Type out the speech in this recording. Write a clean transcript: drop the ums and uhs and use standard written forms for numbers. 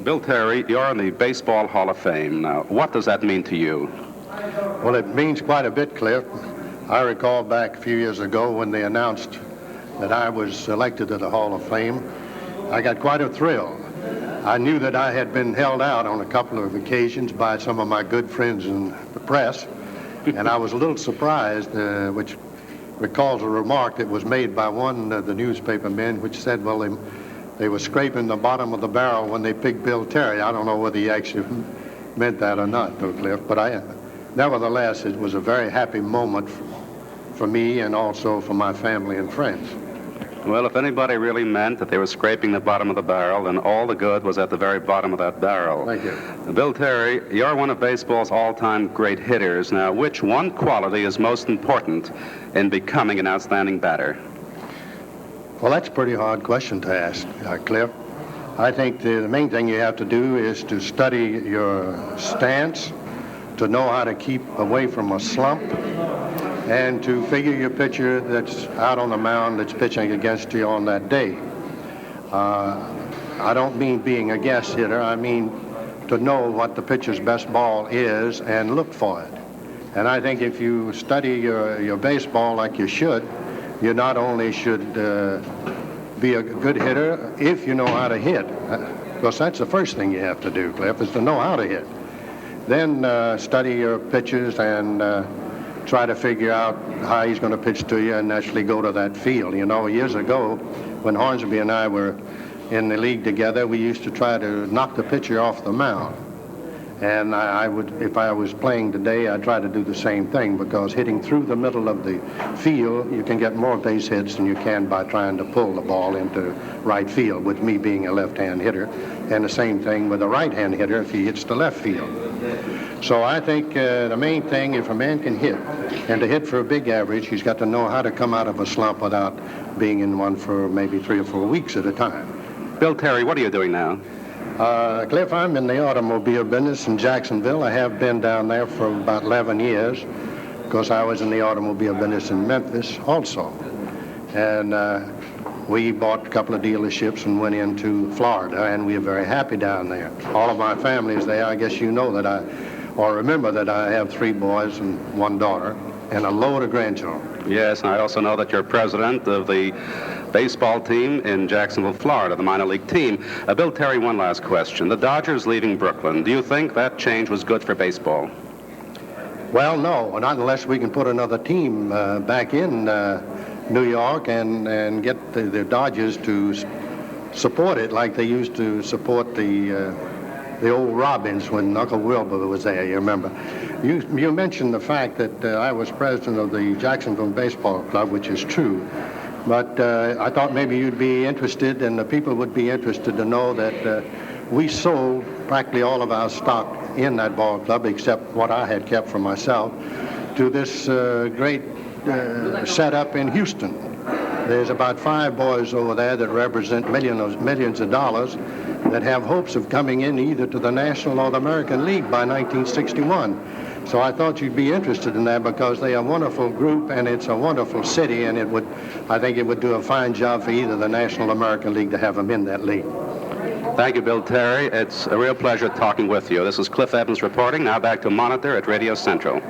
Bill Terry, you're in the Baseball Hall of Fame. Now, what does that mean to you? Well, it means quite a bit, Cliff. I recall back a few years ago when they announced that I was elected to the Hall of Fame. I got quite a thrill. I knew that I had been held out on a couple of occasions by some of my good friends in the press, and I was a little surprised, which recalls a remark that was made by one of the newspaper men, which said, well, they were scraping the bottom of the barrel when they picked Bill Terry. I don't know whether he actually meant that or not, though, Cliff, but nevertheless, it was a very happy moment for me and also for my family and friends. Well, if anybody really meant that they were scraping the bottom of the barrel, then all the good was at the very bottom of that barrel. Thank you. Bill Terry, you're one of baseball's all-time great hitters. Now, which one quality is most important in becoming an outstanding batter? Well, that's a pretty hard question to ask, Cliff. I think the main thing you have to do is to study your stance, to know how to keep away from a slump, and to figure your pitcher that's out on the mound that's pitching against you on that day. I don't mean being a guess hitter. I mean to know what the pitcher's best ball is and look for it. And I think if you study your baseball like you should, you not only should be a good hitter if you know how to hit, because that's the first thing you have to do, Cliff, is to know how to hit. Then study your pitchers and try to figure out how he's going to pitch to you and actually go to that field. You know, years ago, when Hornsby and I were in the league together, we used to try to knock the pitcher off the mound. And I would, if I was playing today, I'd try to do the same thing, because hitting through the middle of the field, you can get more base hits than you can by trying to pull the ball into right field, with me being a left-hand hitter. And the same thing with a right-hand hitter if he hits the left field. So I think the main thing, if a man can hit, and to hit for a big average, he's got to know how to come out of a slump without being in one for maybe 3 or 4 weeks at a time. Bill Terry, what are you doing now? Cliff, I'm in the automobile business in Jacksonville. I have been down there for about 11 years, because I was in the automobile business in Memphis also. And we bought a couple of dealerships and went into Florida, and we are very happy down there. All of my family is there. I guess you know that remember that I have 3 boys and 1 daughter and a load of grandchildren. Yes, and I also know that you're president of the baseball team in Jacksonville, Florida, the minor league team. Bill Terry, one last question. The Dodgers leaving Brooklyn, do you think that change was good for baseball? Well, no, not unless we can put another team back in New York and get the Dodgers to support it like they used to support the old Robins when Uncle Wilbur was there, you remember. You mentioned the fact that I was president of the Jacksonville Baseball Club, which is true. But I thought maybe you'd be interested, and the people would be interested to know that we sold practically all of our stock in that ball club, except what I had kept for myself, to this great setup in Houston. There's about 5 boys over there that represent millions of dollars that have hopes of coming in either to the National or the American League by 1961. So I thought you'd be interested in that, because they are a wonderful group and it's a wonderful city, and I think it would do a fine job for either the National or American League to have them in that league. Thank you, Bill Terry. It's a real pleasure talking with you. This is Cliff Evans reporting. Now back to Monitor at Radio Central.